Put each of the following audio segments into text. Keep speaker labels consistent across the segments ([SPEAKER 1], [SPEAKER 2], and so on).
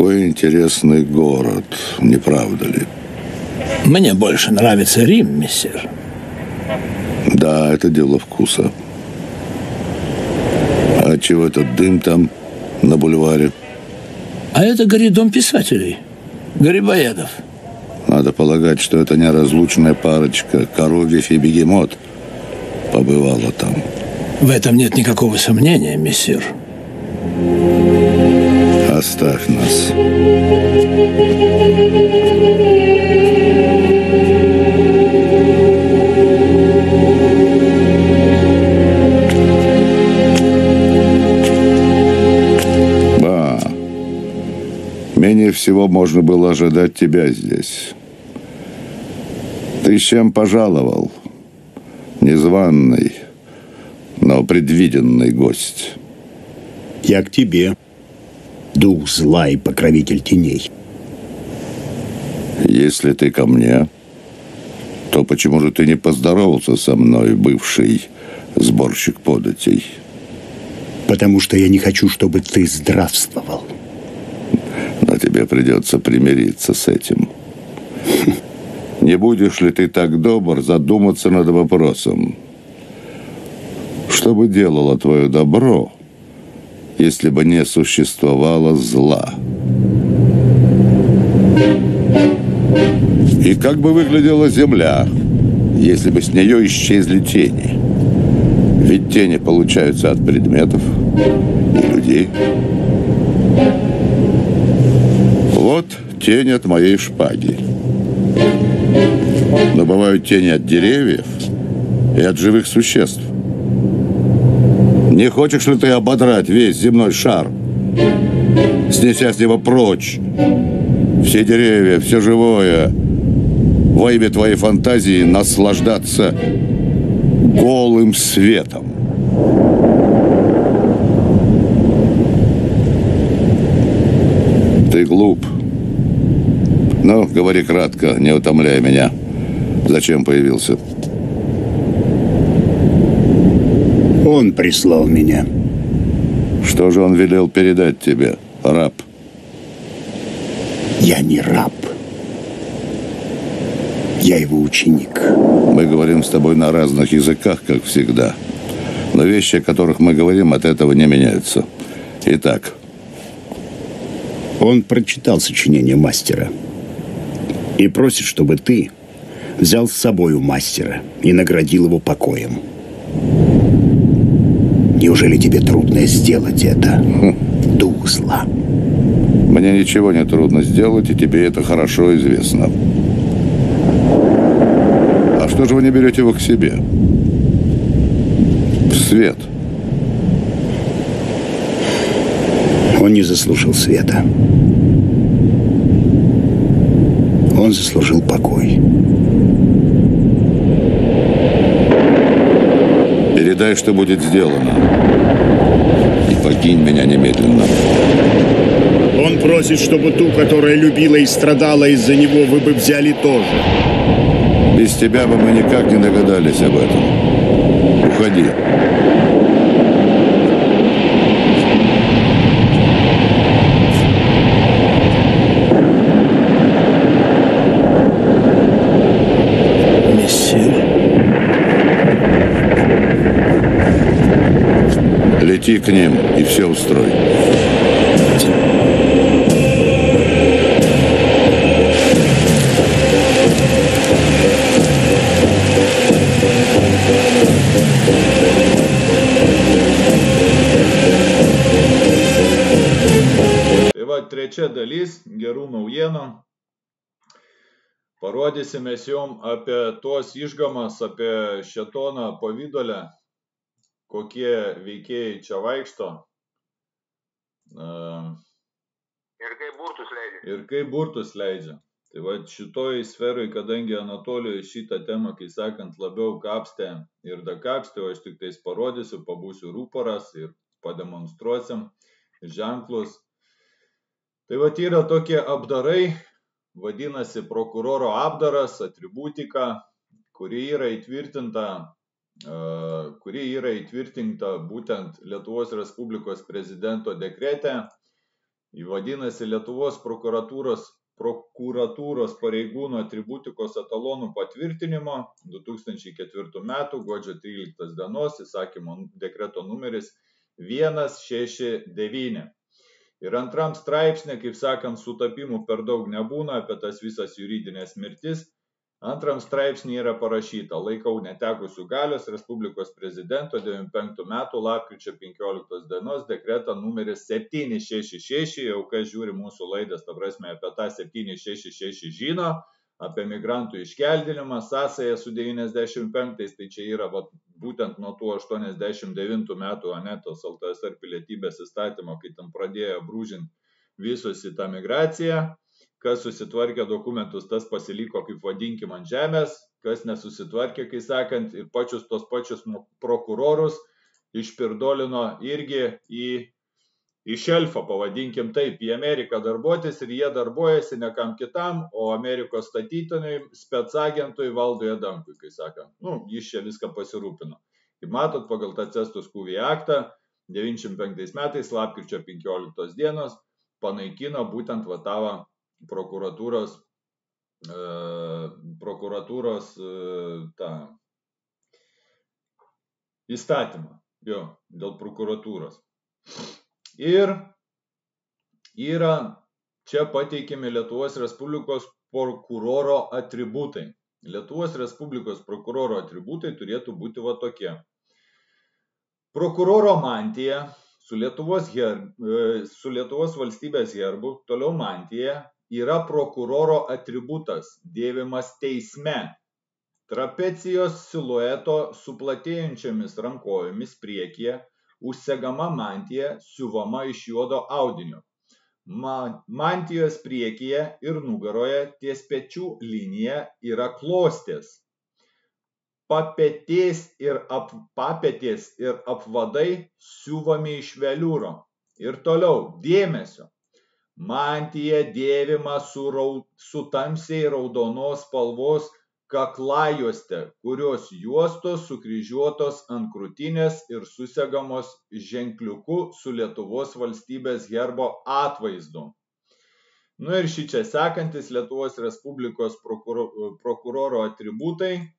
[SPEAKER 1] Какой интересный город, не правда ли?
[SPEAKER 2] Мне больше нравится Рим, мессир.
[SPEAKER 1] Да, это дело вкуса. А чего этот дым там на бульваре?
[SPEAKER 2] А это горит дом писателей, Грибоедов.
[SPEAKER 1] Надо полагать, что это неразлучная парочка, Коровьев и Бегемот, побывала там.
[SPEAKER 2] В этом нет никакого сомнения, мессир.
[SPEAKER 1] Оставь нас. Менее всего можно было ожидать тебя здесь. Ты с чем пожаловал? Незваный, но предвиденный гость.
[SPEAKER 3] Я к тебе, дух зла и покровитель теней.
[SPEAKER 1] Если ты ко мне, то почему же ты не поздоровался со мной, бывший сборщик податей?
[SPEAKER 3] Потому что я не хочу, чтобы ты здравствовал.
[SPEAKER 1] Но тебе придется примириться с этим. Не будешь ли ты так добр задуматься над вопросом? Что бы делало твое добро, если бы не существовало зла? И как бы выглядела Земля, если бы с нее исчезли тени? Ведь тени получаются от предметов и людей. Вот тень от моей шпаги. Но бывают тени от деревьев и от живых существ. Не хочешь ли ты ободрать весь земной шар, снеся с него прочь все деревья, все живое, во имя твоей фантазии наслаждаться голым светом? Ты глуп. Ну, говори кратко, не утомляй меня. Зачем появился?
[SPEAKER 3] Он прислал меня.
[SPEAKER 1] Что же он велел передать тебе, раб?
[SPEAKER 3] Я не раб. Я его ученик.
[SPEAKER 1] Мы говорим с тобой на разных языках, как всегда. Но вещи, о которых мы говорим, от этого не меняются. Итак.
[SPEAKER 3] Он прочитал сочинение мастера и просит, чтобы ты взял с собой у мастера и наградил его покоем. Неужели тебе трудно сделать это, дух зла?
[SPEAKER 1] Мне ничего не трудно сделать, и тебе это хорошо известно. А что же вы не берете его к себе? В свет.
[SPEAKER 3] Он не заслужил света. Он заслужил покой.
[SPEAKER 1] Передай, что будет сделано. И покинь меня немедленно.
[SPEAKER 3] Он просит, чтобы ту, которая любила и страдала из-за него, вы бы взяли тоже.
[SPEAKER 1] Без тебя бы мы никак не догадались об этом. Уходи. Лети к ним и все устрой.
[SPEAKER 4] Tai va, trečia dalis, gerų naujienų. Parodysime jums apie tuos išgamas, apie šėtoną pavydolę, kokie veikėjai čia vaikšto. Ir kaip burtus leidžia. Tai va, šitoj sferai, kadangi Anatolijoje šitą temą, kai sakant, labiau kapstė ir dakapstė, o aš tik tais parodysiu, pabūsiu rūporas ir pademonstruosim ženklus. Tai va, yra tokie apdarai, vadinasi prokuroro apdaras, atributika, kuri yra įtvirtinta būtent Lietuvos Respublikos prezidento dekrete Vadinasi, Lietuvos prokuratūros pareigūno atributikos etalonų patvirtinimo 2004 metų gruodžio 13 dienos įsakymo dekreto numeris 169. Ir antram straipsnė, kaip sakant, sutapimų per daug nebūna apie tas visas juridinės mirtis. Antram straipsnė yra parašyta: laikau netekusių galios Respublikos prezidento 95 metų lapkričio 15 dienos dekretą numeris 766, jau kas žiūri mūsų laidas, ta prasme, apie tą 766 žino, apie migrantų iškeldinimą, sąsąją su 95, tai čia yra būtent nuo tų 89 metų anetos LTSR pilietybės įstatymo, kai tam pradėjo brūžinti visus į tą migraciją. Kas susitvarkė dokumentus, tas pasiliko, kaip vadinkim, ant žemės, kas nesusitvarkė, kai sakant, ir tos pačius prokurorus išpirdolino irgi į šelfą, pavadinkim taip, į Ameriką darbuotis, ir jie darbuojasi ne kam kitam, o Amerikos statytiniui, specagentui Valdui Adamkui, kai sakant. Jis čia viską pasirūpino. Kaip matot, pagal tą Cestus Cuvii aktą 95 metais, lapkričio 15 dienos, panaikino būtent vatavą prokuratūros tą įstatymą dėl prokuratūros. Ir yra čia pateikiami Lietuvos Respublikos prokuroro atributai. Lietuvos Respublikos prokuroro atributai turėtų būti tokie. Prokuroro mantija su Lietuvos valstybės herbu, toliau mantija, yra prokuroro atributas, dėvimas teisme, trapecijos silueto su platėjančiomis rankovėmis priekyje, užsegama mantija siuvama iš juodo audinio. Mantijos priekyje ir nugaroje ties pečių linija yra klostės. Papėtės ir apvadai siuvami iš veliūro. Ir toliau, dėmesio. Mantija dėvima su tamsiai raudonos spalvos kaklajuoste, kurios juostos sukryžiuotos ant krūtinės ir susegamos ženkliuku su Lietuvos valstybės herbo atvaizdu. Ir šičia sekantis Lietuvos Respublikos prokuroro atributai.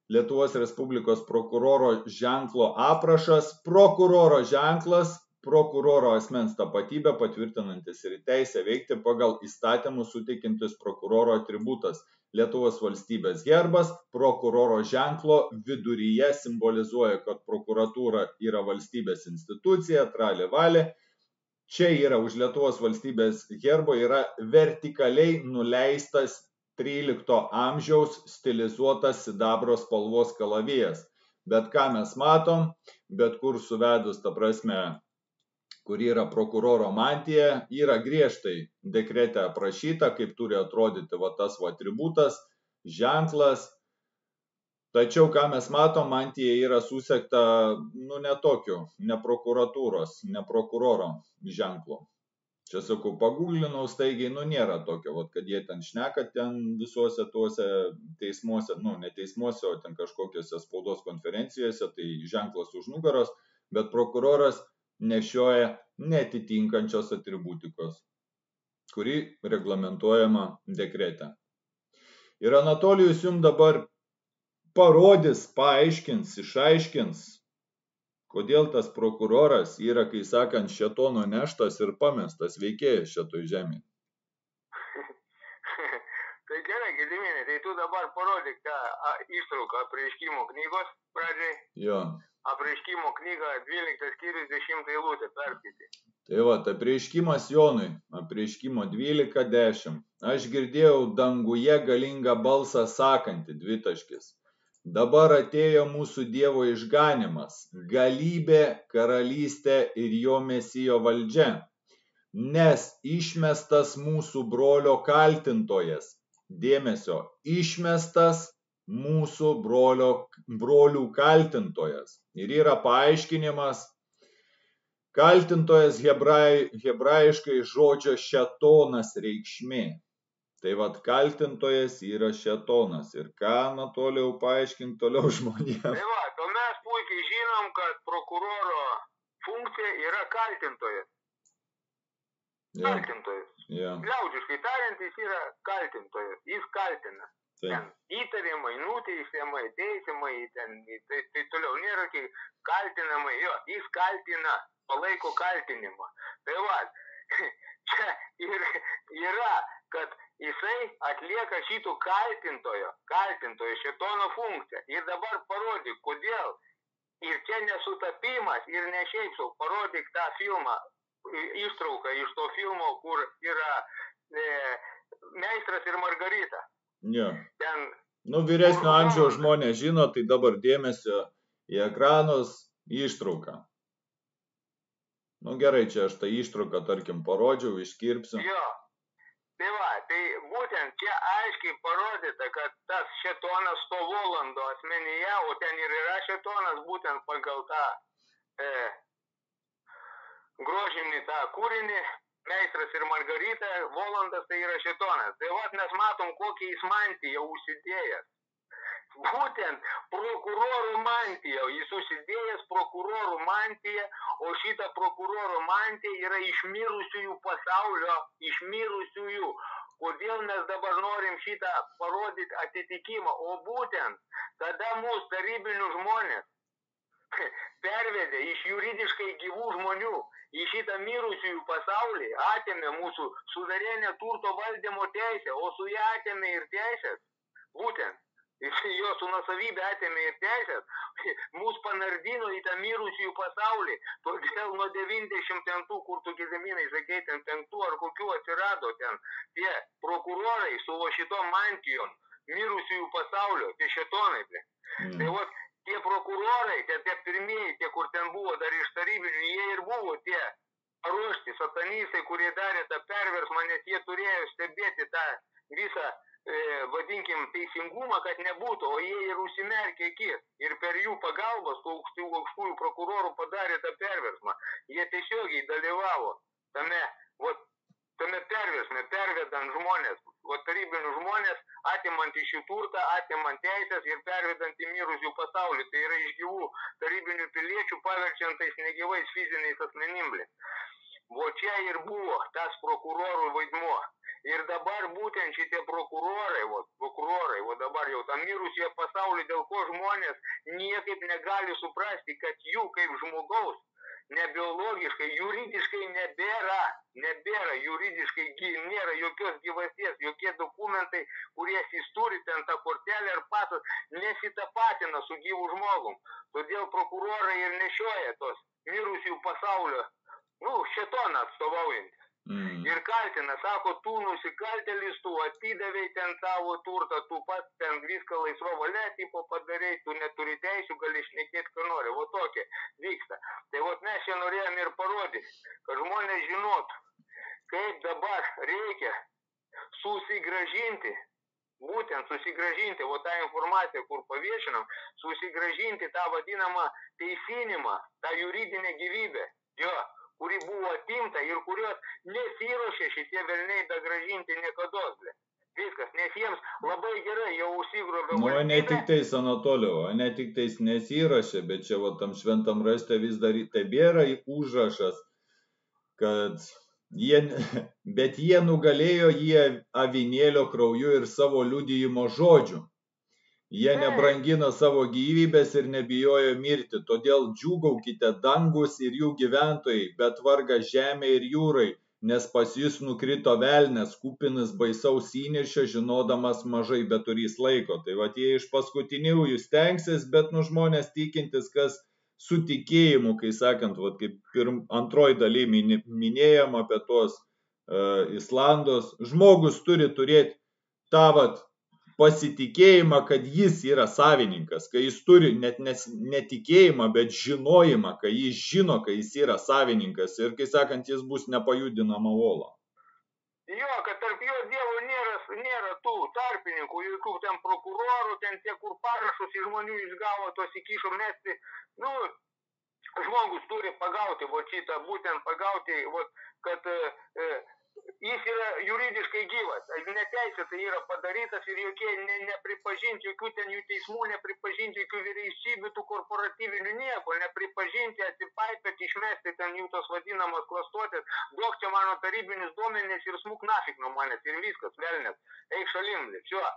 [SPEAKER 4] Lietuvos Respublikos prokuroro ženklo aprašas, prokuroro ženklas, prokuroro asmens tapatybę patvirtinantis ir teisę veikti pagal įstatymus suteikiantis prokuroro atributas. Lietuvos valstybės herbas prokuroro ženklo viduryje simbolizuoja, kad prokuratūra yra valstybės institucija, trali-vali. Čia yra už Lietuvos valstybės herbo yra vertikaliai nuleistas 13 amžiaus stilizuotas sidabro spalvos kalavijas. Bet ką mes matom, bet kur suvedus, ta prasme, kur yra prokuroro mantija, yra griežtai dekrete aprašyta, kaip turi atrodyti tas atributas, ženklas. Tačiau, ką mes matom, mantija yra susegta, ne tokiu, ne prokuratūros, ne prokuroro ženklu. Čia sakau, paguglinau staigiai, nėra tokio, kad jie ten šneka ten visuose tuose teismuose, ne teismuose, o ten kažkokiose spaudos konferencijose, tai ženklas už nugaros, bet prokuroras nešioja neatitinkančios atributikos, kuri reglamentuojama dekrete. Ir Anatolijus jums dabar parodys, paaiškins, išaiškins, kodėl tas prokuroras yra, kai sakant, šėtono neštas ir pamestas veikėjas šitoj žemėje.
[SPEAKER 5] Tai gerai, Gediminai, tai tu dabar parodyk tą ištrauką apreiškimo knygos pradžiai.
[SPEAKER 4] Jo.
[SPEAKER 5] Apreiškimo knyga 12 skyrius 10 eilutė, perskaitė.
[SPEAKER 4] Tai apreiškimas Jonui, apreiškimo 12:10. Aš girdėjau danguje galingą balsą sakantį, dvitaškis. Dabar atėjo mūsų Dievo išganimas, galybė, karalystė ir jo mesijo valdžia, nes išmestas mūsų brolio kaltintojas. Dėmesio, išmestas mūsų brolių kaltintojas. Ir yra paaiškinimas, kaltintojas hebrajiškai žodžio šėtonas reikšmė. Tai kaltintojas yra šėtonas. Ir ką Anatolijau paaiškinti toliau žmonėms?
[SPEAKER 5] Tai o mes puikiai žinom, kad prokuroro funkcija yra kaltintojas. Kaltintojas.
[SPEAKER 4] Jo.
[SPEAKER 5] Liaudiškai tariant, jis yra kaltintojas. Jis kaltina.
[SPEAKER 4] Taip.
[SPEAKER 5] Ten įtarimai, nuteisiamai, teisimai, tai toliau nėra kaltinamai, jo, jis kaltina, palaiko kaltinimą. Tai va, čia ir yra, kad jisai atlieka šitų kaltintojo šėtono funkciją. Ir dabar parodyk, kodėl. Ir čia nesutapimas, ir ne šiaip sau, parodyk tą filmą, ištrauką iš to filmo, kur yra Meistras ir Margarita.
[SPEAKER 4] Jo.
[SPEAKER 5] Ten
[SPEAKER 4] Vyresnio amžiaus žmonės žino, tai dabar dėmesio į ekranus ištrauką. Gerai, čia aš tą ištrauką, tarkim, parodžiau, iškirpsiu.
[SPEAKER 5] Jo. Tai va, tai būtent čia aiškiai parodyta, kad tas šėtonas to Volando asmenyje, o ten ir yra šėtonas būtent pagal tą grožinį tą kūrinį, Meistras ir Margarita, Volandas tai yra šėtonas. Tai va, mes matom, kokį jis mantiją užsidėjęs. Būtent prokurorų mantiją, jis užsidėjęs prokurorų mantiją, o šita prokurorų mantija yra iš mirusiųjų pasaulio, iš mirusiųjų. Kodėl mes dabar norim šitą parodyti atitikimą? O būtent, kada mūsų tarybinių žmonės pervedė iš juridiškai gyvų žmonių į šitą mirusiųjų pasaulį, atėmė mūsų suverenę turto valdymo teisę, o su ją atėmė ir teisės, būtent. Jo su nusavybė atėmė ir teisės, mūsų panardino į tą mirusiųjų pasaulį. Todėl nuo 90 kur tu Gezeminai sakei, ten 5 ar kokių atsirado ten tie prokurorai su šitom mantijom mirusiųjų pasaulio, tie šėtonai. Tai vat, tie prokurorai, tie pirmieji, tie kur ten buvo dar iš tarybinių, jie ir buvo tie paruošti satanistai, kurie darė tą perversmą, nes jie turėjo stebėti tą visą vadinkim, teisingumą, kad nebūtų, o jie ir užsimerkė akis. Ir per jų pagalbas, tų aukštųjų prokurorų padarė tą perversmą. Jie tiesiogiai dalyvavo tame perversme, pervedant žmonės, tarybinių žmonės, atimant iš jų turtą, atimant teisės ir pervedant į mirusių pasaulį. Tai yra iš gyvų tarybinių piliečių paverčiantais negyvais fiziniais asmenimbliais. O čia ir buvo tas prokurorų vaidmuo. Ir dabar būtent šitie prokurorai, dabar jau tam mirusie pasaulį, dėl ko žmonės niekaip negali suprasti, kad jų kaip žmogaus nebiologiškai, juridiškai nebėra juridiškai, nėra jokios gyvasties, jokie dokumentai, kurie jis turi, ten tą kortelę ir pasas, nesitapatina su gyvu žmogum. Todėl prokurorai ir nešioja tos mirusių pasaulio, šėtoną atstovaujantį. Ir kaltina, sako, tu nusikaltėlis, tu atidavei ten savo turtą, tu pats ten viską laisva valia, tipo padarei, tu neturi teisių, gali šnekėti, ką nori. O tokie vyksta. Tai mes čia norėjom ir parodyti, kad žmonės žinotų, kaip dabar reikia susigrąžinti, būtent susigrąžinti, tą informaciją, kur paviešinam, susigrąžinti tą vadinamą teisinimą, tą juridinę gyvybę. Jo. Kuri buvo atimta ir kurios nesiruošė šitie velniai begrąžinti niekados. Viskas, nes jiems labai gerai jau užsigrobė valstybę.
[SPEAKER 4] Ne tik tais, Anatolijau, ne tik tais nesiruošė, bet čia tam šventam rašte vis dar tebėra užrašas, kad jie nugalėjo jie avinėlio krauju ir savo liudijimo žodžiu. Jie nebrangino savo gyvybės ir nebijojo mirti, todėl džiūgaukite dangus ir jų gyventojai, bet varga žemė ir jūrai, nes pas jus nukrito velnias, kupinas baisaus įniršio, žinodamas mažai beturys laiko. Tai jie iš paskutiniųjų stengsis, bet žmonės tikintis, kas su tikėjimu, kai sakant, kaip antroji daly minėjom apie tuos Islandus, žmogus turi turėti tą pasitikėjimą, kad jis yra savininkas, kai jis turi net netikėjimą, bet žinojimą, kai jis žino, kai jis yra savininkas ir, kai sakant, jis bus nepajudinama uola.
[SPEAKER 5] Jo, kad tarp jo Dievo nėra tų tarpininkų, jokių ten prokurorų, ten tie, kur parašus iš žmonių išgavo, tos įkišo mesti. Žmogus turi pagauti, šitą būtent pagauti, kad jis yra juridiškai gyvas, neteisėtai yra padarytas ir jokie nepripažinti, jokių ten jų teismų, nepripažinti jokių vyriausybių, tų korporatyvinių nieko, nepripažinti, atsipaipėti, išmesti ten jų tos vadinamos klastuotės, duok čia mano tarybinius duomenis ir smuk nafik nuo manęs ir viskas, velnės, eik šalim, čia.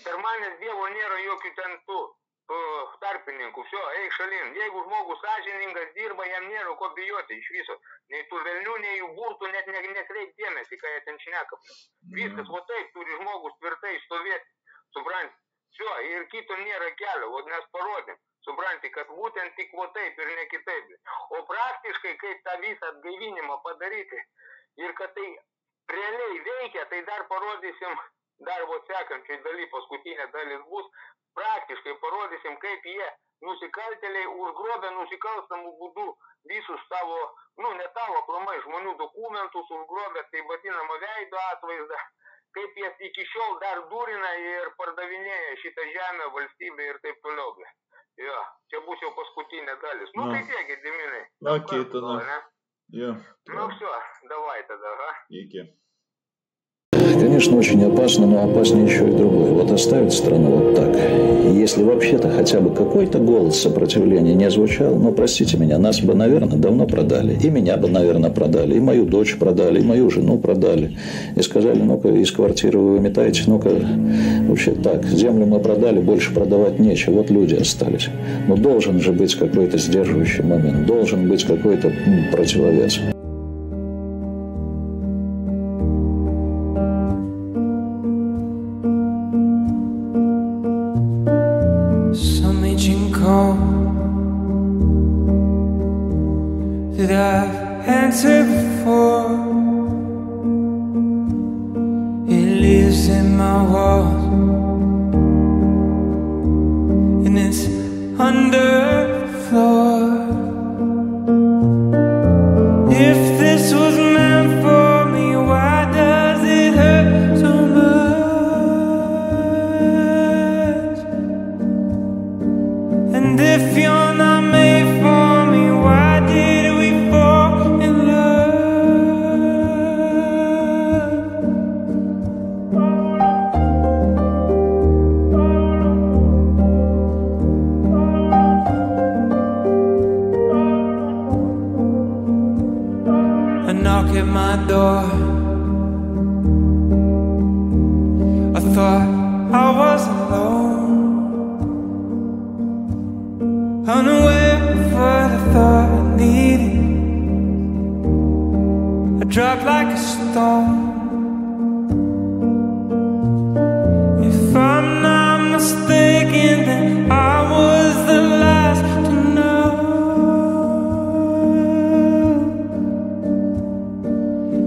[SPEAKER 5] Per manęs Dievo nėra jokių ten tų tarpininkų, все, eik šalin. Jeigu žmogus sąžiningas dirba, jam nėra ko bijoti iš viso. Nei tų velnių, nei jų burtų, net nekreip dėmesį, ką jie ten šneka. Viskas, o taip, turi žmogus tvirtai stovėti, supranti. Все, ir kito nėra kelio, o mes parodėm, supranti, kad būtent tik o taip ir ne kitaip. O praktiškai, kaip tą visą atgaivinimą padaryti ir kad tai realiai veikia, tai dar parodysim darbo sekančiai daly, paskutinė dalis bus. Praktiškai parodysim, kaip jie nusikaltėliai užgrobė nusikalstamų būdų visus tavo, ne tavo aplamai žmonių dokumentus, užgrobė tai vadinamą veido atvaizdą, kaip jie iki šiol dar durina ir pardavinėja šitą žemę, valstybę ir taip toliau. Jo, čia bus jau paskutinė dalis. Tai tiek, Gediminai.
[SPEAKER 4] Окей, тогда.
[SPEAKER 5] Все, давай тогда,
[SPEAKER 4] Iki.
[SPEAKER 2] Конечно, очень опасно, но опаснее еще и другое. Вот оставить страну вот так. И если вообще-то хотя бы какой-то голос сопротивления не звучал, простите меня, нас бы, наверное, давно продали. И меня бы, наверное, продали, и мою дочь продали, и мою жену продали. И сказали, ну-ка, из квартиры вы выметаете, ну-ка, вообще так, землю мы продали, больше продавать нечего, вот люди остались. Но должен же быть какой-то сдерживающий момент, должен быть какой-то противовес.
[SPEAKER 6] That I've answered before. It lives in my walls, and it's under the floor. If this was meant for me, why does it hurt so much? And if you're not made for me, why did we fall in love? A knock at my door. I thought I was alone, unaware of what I thought I needed. I dropped like a stone. If I'm not mistaken, then I was the last to know.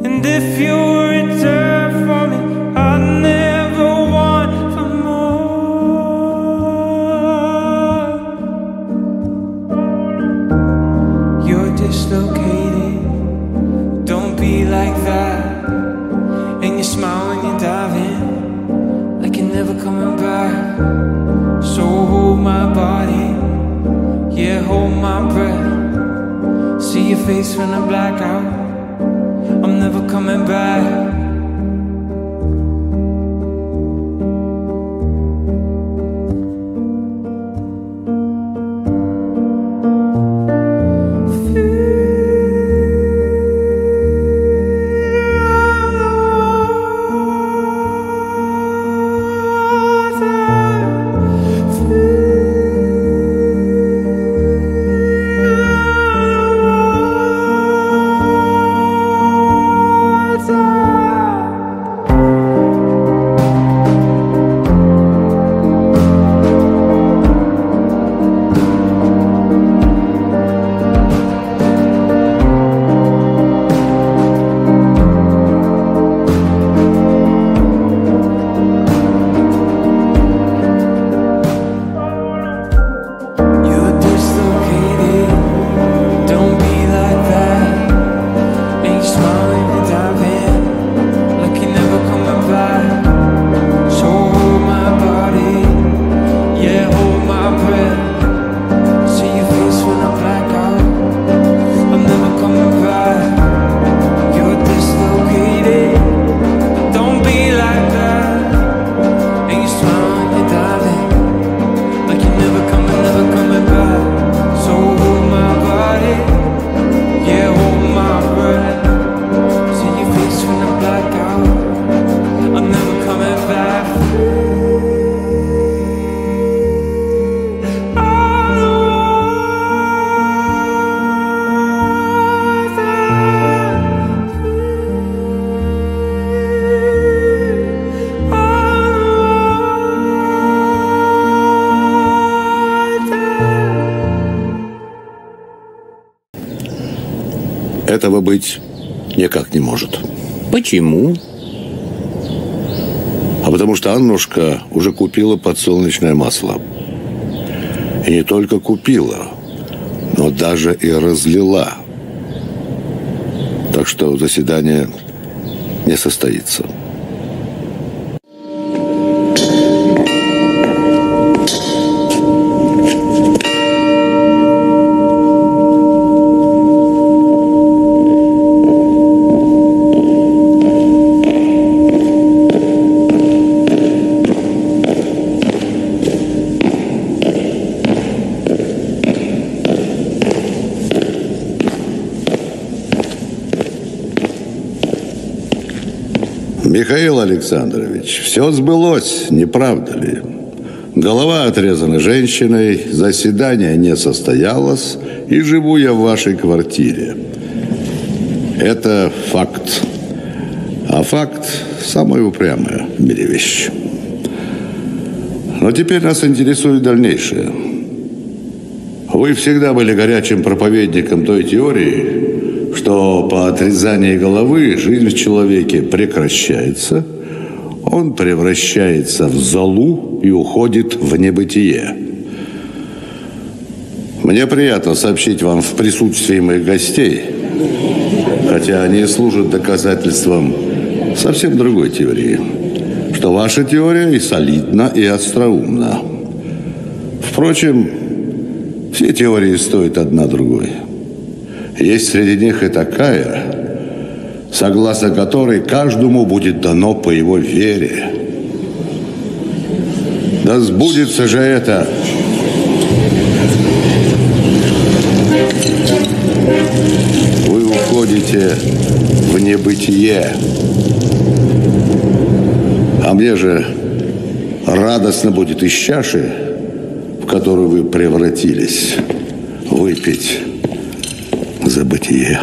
[SPEAKER 6] And if you return for me, I'll never want for more. You're dislocated, don't be like that. And you smile when you dive in, like you're never coming back. So hold my body, yeah, hold my breath. See your face when I black out, I'm never coming back.
[SPEAKER 1] Этого быть никак не может.
[SPEAKER 7] Почему?
[SPEAKER 1] А потому что Аннушка уже купила подсолнечное масло. И не только купила, но даже и разлила. Так что заседание не состоится. Михаил Александрович, все сбылось, не правда ли? Голова отрезана женщиной, заседание не состоялось, и живу я в вашей квартире. Это факт. А факт – самая упрямая в мире вещь. Но теперь нас интересует дальнейшее. Вы всегда были горячим проповедником той теории, что по отрезании головы жизнь в человеке прекращается, он превращается в золу и уходит в небытие. Мне приятно сообщить вам в присутствии моих гостей, хотя они служат доказательством совсем другой теории, что ваша теория и солидна, и остроумна. Впрочем, все теории стоят одна другой. Есть среди них и такая, согласно которой каждому будет дано по его вере. Да сбудется же это. Вы уходите в небытие. А мне же радостно будет из чаши, в которую вы превратились, выпить за бытие.